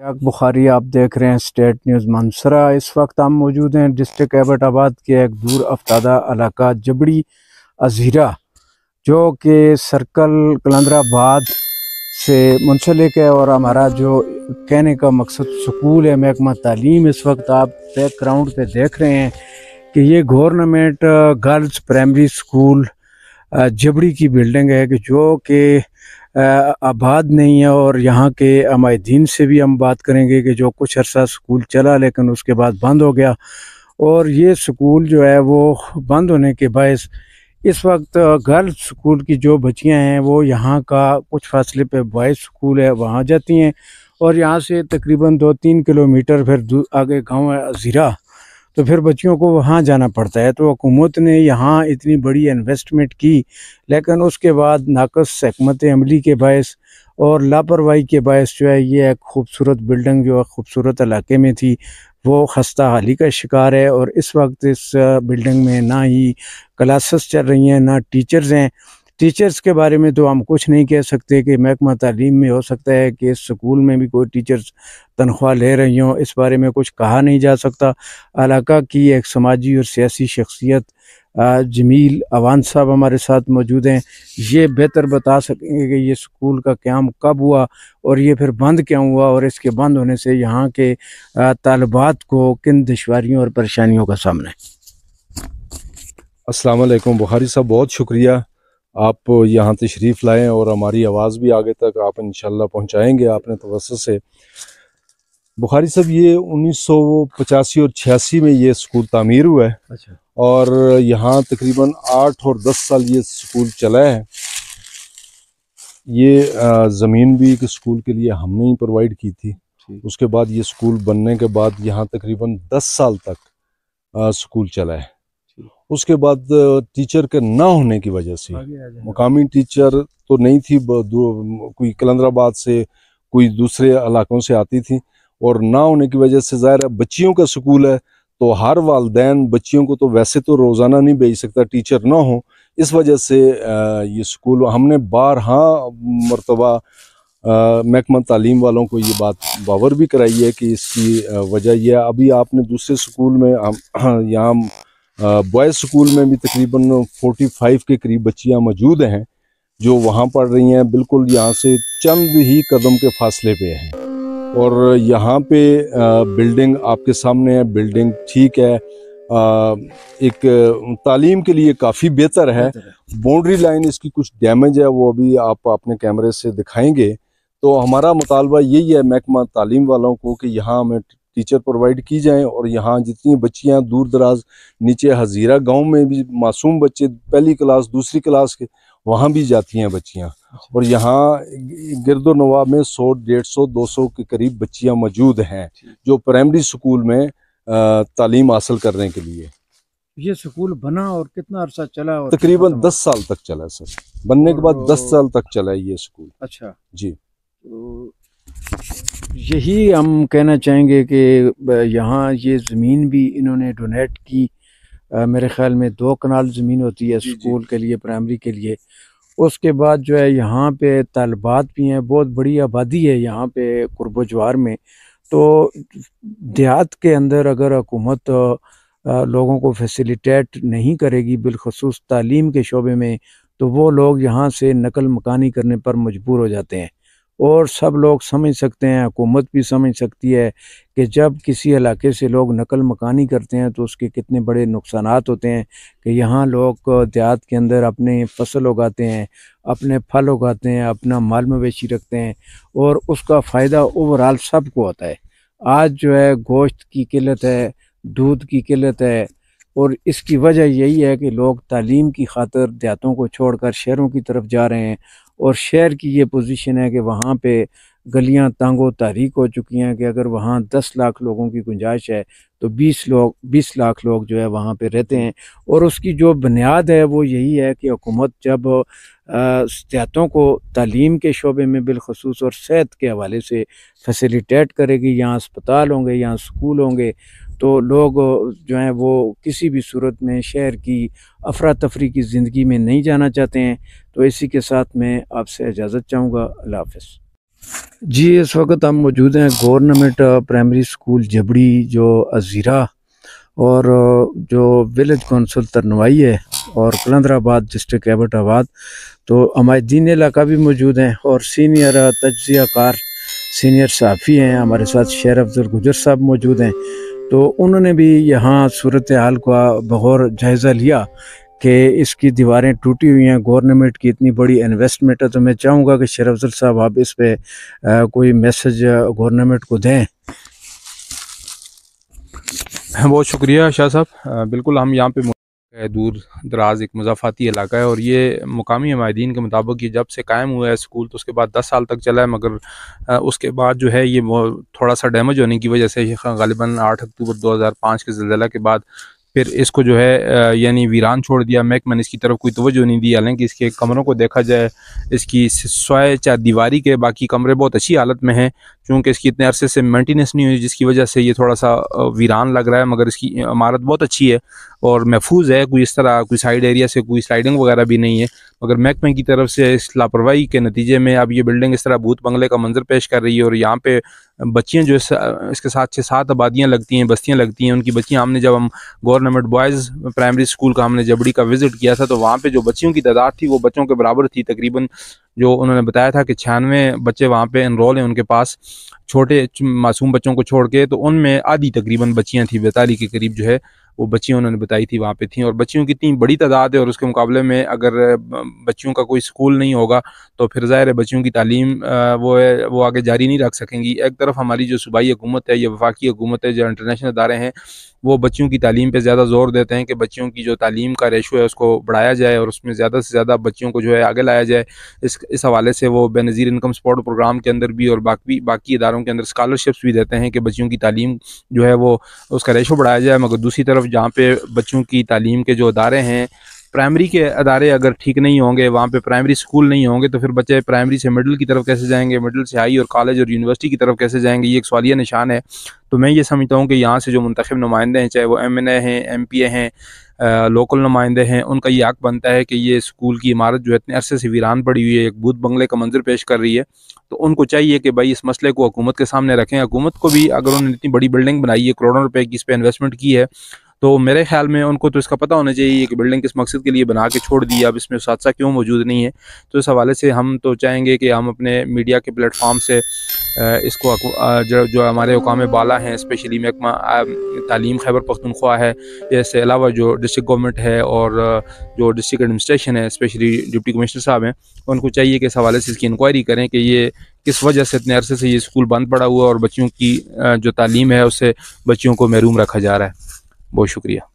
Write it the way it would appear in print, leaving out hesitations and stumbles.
याक बुखारी आप देख रहे हैं स्टेट न्यूज़ मानसरा। इस वक्त हम मौजूद हैं डिस्ट्रिक्ट एबटाबाद के एक दूर अफ्तादा इलाका जबड़ी अजीरा, जो कि सर्कल कलंदराबाद से मुंसलिक है। और हमारा जो कहने का मकसद स्कूल है महकमा तालीम। इस वक्त आप बैकग्राउंड पे देख रहे हैं कि ये गवर्नमेंट गर्ल्स प्राइमरी स्कूल जबड़ी की बिल्डिंग है कि जो कि आबाद नहीं है। और यहाँ के अमायदीन से भी हम बात करेंगे कि जो कुछ अर्सा स्कूल चला लेकिन उसके बाद बंद हो गया। और ये स्कूल जो है वो बंद होने के बायस इस वक्त गर्ल्स स्कूल की जो बच्चियां हैं वो यहाँ का कुछ फासले पे बॉयज़ स्कूल है वहाँ जाती हैं। और यहाँ से तकरीबन 2-3 किलोमीटर फिर आगे गांव है अजीरा, तो फिर बच्चियों को वहाँ जाना पड़ता है। तो हुकूमत ने यहाँ इतनी बड़ी इन्वेस्टमेंट की, लेकिन उसके बाद नाकस हिकमत अमली के बायस और लापरवाही के बायस जो है ये एक खूबसूरत बिल्डिंग जो खूबसूरत इलाके में थी वो खस्ता हाली का शिकार है। और इस वक्त इस बिल्डिंग में ना ही क्लासेस चल रही हैं ना टीचर्स हैं। टीचर्स के बारे में तो हम कुछ नहीं कह सकते कि महकमा तालीम में हो सकता है कि इस स्कूल में भी कोई टीचर्स तनख्वाह ले रही हों, इस बारे में कुछ कहा नहीं जा सकता। इलाका की एक समाजी और सियासी शख्सियत जमील अवान साहब हमारे साथ मौजूद हैं। ये बेहतर बता सकेंगे कि ये स्कूल का क़याम कब हुआ और ये फिर बंद क्यों हुआ और इसके बंद होने से यहाँ के तालिबात को किन दुश्वारियों और परेशानियों का सामना है। अस्सलाम वालेकुम बुखारी साहब, बहुत शुक्रिया आप यहाँ तशरीफ़ लाएँ और हमारी आवाज़ भी आगे तक आप इंशाल्लाह पहुँचाएँगे आपने तवज्जो से। बुखारी साहब, ये 1985 और 86 में ये स्कूल तामीर हुआ है। अच्छा। और यहाँ तकरीबन 8 और 10 साल ये स्कूल चला है। ये ज़मीन भी एक स्कूल के लिए हमने ही प्रोवाइड की थी। उसके बाद ये स्कूल बनने के बाद यहाँ तकरीबन 10 साल तक स्कूल चला है। उसके बाद टीचर के ना होने की वजह से, मुकामी टीचर तो नहीं थी, कोई कलंदराबाद से कोई दूसरे इलाकों से आती थी, और ना होने की वजह से ज़ाहिर है बच्चियों का स्कूल है तो हर वालदैन बच्चियों को तो वैसे तो रोज़ाना नहीं भेज सकता टीचर ना हो। इस वजह से ये स्कूल हमने बारहा मरतबा महकमा तालीम वालों को ये बात बावर भी कराई है कि इसकी वजह यह है। अभी आपने दूसरे स्कूल में यहाँ बॉयज़ स्कूल में भी तकरीबन 45 के करीब बच्चियाँ मौजूद हैं जो वहाँ पढ़ रही हैं, बिल्कुल यहाँ से चंद ही कदम के फासले पे हैं। और यहाँ पे बिल्डिंग आपके सामने है, बिल्डिंग ठीक है, एक तालीम के लिए काफ़ी बेहतर है। बाउंड्री लाइन इसकी कुछ डैमेज है, वो अभी आप अपने कैमरे से दिखाएंगे। तो हमारा मुतालबा यही है महकमा तालीम वालों को कि यहाँ हमें टीचर प्रोवाइड की जाएं और यहाँ जितनी बच्चियाँ दूर दराज नीचे हजीरा गांव में भी मासूम बच्चे पहली क्लास दूसरी क्लास के वहाँ भी जाती हैं बच्चियाँ। और यहाँ गिरदो नवाब में 100, 150, 200 के करीब बच्चियाँ मौजूद हैं जो प्राइमरी स्कूल में तालीम हासिल करने के लिए। ये स्कूल बना और कितना अरसा चला? और तकरीबन 10 साल तक चला सर, बनने के बाद 10 साल तक चला ये स्कूल। अच्छा जी, तो यही हम कहना चाहेंगे कि यहाँ ये ज़मीन भी इन्होंने डोनेट की। मेरे ख्याल में 2 कनाल ज़मीन होती है स्कूल के लिए, प्राइमरी के लिए। उसके बाद जो है यहाँ पे तालिबात भी हैं, बहुत बड़ी आबादी है यहाँ पे कुर्बजवार में। तो देहात के अंदर अगर हुकूमत लोगों को फैसिलिटेट नहीं करेगी बिलखसूस तालीम के शोबे में, तो वो लोग यहाँ से नकल मकानी करने पर मजबूर हो जाते हैं। और सब लोग समझ सकते हैं, हुकूमत भी समझ सकती है कि जब किसी इलाके से लोग नकल मकानी करते हैं तो उसके कितने बड़े नुकसानात होते हैं। कि यहाँ लोग देहात के अंदर अपने फसल उगाते हैं, अपने फल उगाते हैं, अपना माल मवेशी रखते हैं और उसका फ़ायदा ओवरऑल सबको होता है। आज जो है गोश्त की किल्लत है, दूध की किल्लत है, और इसकी वजह यही है कि लोग तालीम की खातिर देहातों को छोड़कर शहरों की तरफ जा रहे हैं। और शहर की ये पोजीशन है कि वहाँ पे गलियाँ तांगो तारीक हो चुकी हैं कि अगर वहाँ 10 लाख लोगों की गुंजाइश है तो 20 लाख लोग जो है वहाँ पे रहते हैं। और उसकी जो बुनियाद है वो यही है कि हुकूमत जब देहातों को तालीम के शोबे में बिलखसूस और सेहत के हवाले से फैसिलिटेट करेगी, यहाँ अस्पताल होंगे, यहाँ स्कूल होंगे, तो लोग जो हैं वो किसी भी सूरत में शहर की अफरा तफरी की ज़िंदगी में नहीं जाना चाहते हैं। तो इसी के साथ मैं आपसे इजाज़त चाहूँगा। अल्लाह हाफ़िज़। जी, इस वक्त हम मौजूद हैं गवर्नमेंट प्राइमरी स्कूल जबड़ी जो अजीरा और जो विलेज कौंसल तरनवाई है और कलंदराबाद डिस्ट्रिक्ट एबटाबाद। तो हमारे दीन इलाका भी मौजूद हैं और सीनियर तज्जिया कार सीनियर साफ़ी हैं हमारे साथ। शेर अफजल गुजर साहब मौजूद हैं। तो उन्होंने भी यहाँ सूरत हाल का बगौर जायज़ा लिया कि इसकी दीवारें टूटी हुई हैं, गवर्नमेंट की इतनी बड़ी इन्वेस्टमेंट है। तो मैं चाहूँगा कि शेर अफजल साहब आप इस पे कोई मैसेज गवर्नमेंट को दें। बहुत शुक्रिया शाह साहब। बिल्कुल हम यहाँ पे दूर दराज एक मुज़ाफ़ाती इलाका है और ये मुकामी हमायदीन के मुताबिक ये जब से कायम हुआ है स्कूल तो उसके बाद 10 साल तक चला है, मगर उसके बाद जो है ये थोड़ा सा डैमेज होने की वजह से ग़ालिबन 8 अक्टूबर 2005 के ज़लज़ला के बाद फिर इसको जो है यानी वीरान छोड़ दिया। महकमा ने इसकी तरफ कोई तवज्जो नहीं दी। हालांकि इसके कमरों को देखा जाए, इसकी सोए चाहे दीवारी के बाकी कमरे बहुत अच्छी हालत में हैं, चूँकि इसकी इतने अरसे से मेंटेनेंस नहीं हुई जिसकी वजह से ये थोड़ा सा वीरान लग रहा है। मगर इसकी इमारत बहुत अच्छी है और महफूज है, कोई इस तरह कोई साइड एरिया से कोई स्लाइडिंग वगैरह भी नहीं है। मगर महकमे की तरफ से इस लापरवाही के नतीजे में अब ये बिल्डिंग इस तरह भूत बंगले का मंजर पेश कर रही है। और यहाँ पे बच्चियाँ जो इसके साथ 6-7 आबादियाँ लगती हैं, बस्तियाँ लगती हैं, उनकी बच्चियाँ हमने जब हम गवर्नमेंट बॉयज़ प्राइमरी स्कूल का हमने जबड़ी का विज़िट किया था तो वहाँ पे जो बच्चियों की तादाद थी वो बच्चों के बराबर थी। तकरीबन जो उन्होंने बताया था कि 96 बच्चे वहाँ पे एनरोल हैं उनके पास, छोटे मासूम बच्चों को छोड़ के। तो उनमें आधी तकरीबन बच्चियाँ थी, 42 के करीब जो है वो बच्चियाँ उन्होंने बताई थी वहाँ पे थी। और बच्चियों की इतनी बड़ी तादाद है और उसके मुकाबले में अगर बच्चियों का कोई स्कूल नहीं होगा तो फिर ज़ाहिर है बच्चियों की तालीम वो आगे जारी नहीं रख सकेंगी। एक तरफ हमारी जो सूबाई हुकूमत है या वफाकी हुकूमत है, जो इंटरनेशनल इदारे हैं, वो बच्चियों की तालीम पे ज़्यादा ज़ोर देते हैं कि बच्चियों की जो तालीम का रेशो है उसको बढ़ाया जाए और उसमें ज़्यादा से ज़्यादा बच्चियों को जो है आगे लाया जाए। इस हवाले से वो बेनज़ीर इनकम सपोर्ट प्रोग्राम के अंदर भी और बाकी इदारों के अंदर स्कॉलरशिप्स भी देते हैं कि बच्चियों की तालीम जो है वो उसका रेशो बढ़ाया जाए। मगर दूसरी तरफ जहाँ पे बच्चों की तालीम के जो अदारे हैं, प्राइमरी के अदारे अगर ठीक नहीं होंगे, वहाँ पे प्राइमरी स्कूल नहीं होंगे, तो फिर बच्चे प्राइमरी से मिडिल की तरफ कैसे जाएंगे, मिडिल से हाई और कॉलेज और यूनिवर्सिटी की तरफ कैसे जाएंगे, ये एक सवालिया निशान है। तो मैं ये समझता हूँ कि यहाँ से जो मुंतखब नुमाइंदे हैं, चाहे वो MNA हैं, MPA हैं, लोकल नुमाइंदे हैं, उनका ये हक बनता है कि ये स्कूल की इमारत जो है इतने अरसे से वीरान पड़ी हुई है, एक भूत बंगले का मंजर पेश कर रही है, तो उनको चाहिए कि भाई इस मसले को हुकूमत के सामने रखें। हुकूमत को भी अगर उन्होंने इतनी बड़ी बिल्डिंग बनाई है, करोड़ों रुपए की इस पर इन्वेस्टमेंट की है, तो मेरे ख्याल में उनको तो इसका पता होना चाहिए कि बिल्डिंग किस मकसद के लिए बना के छोड़ दी, अब इसमें सादसा क्यों मौजूद नहीं है। तो इस हवाले से हम तो चाहेंगे कि हम अपने मीडिया के प्लेटफॉर्म से इसको जो हमारे हुकाम बाला हैं, स्पेशली महकमा तालीम खैबर पख्तूनख्वा है, इसके अलावा जो डिस्ट्रिक्ट गवर्नमेंट है और जो डिस्ट्रिक्ट एडमिनिस्ट्रेशन है, स्पेशली डिप्टी कमिश्नर साहब हैं, उनको चाहिए कि इस हवाले से इसकी इंक्वायरी करें कि ये किस वजह से इतने अरसे से ये स्कूल बंद पड़ा हुआ है और बच्चियों की जो तालीम है उससे बच्चियों को महरूम रखा जा रहा है। बहुत शुक्रिया।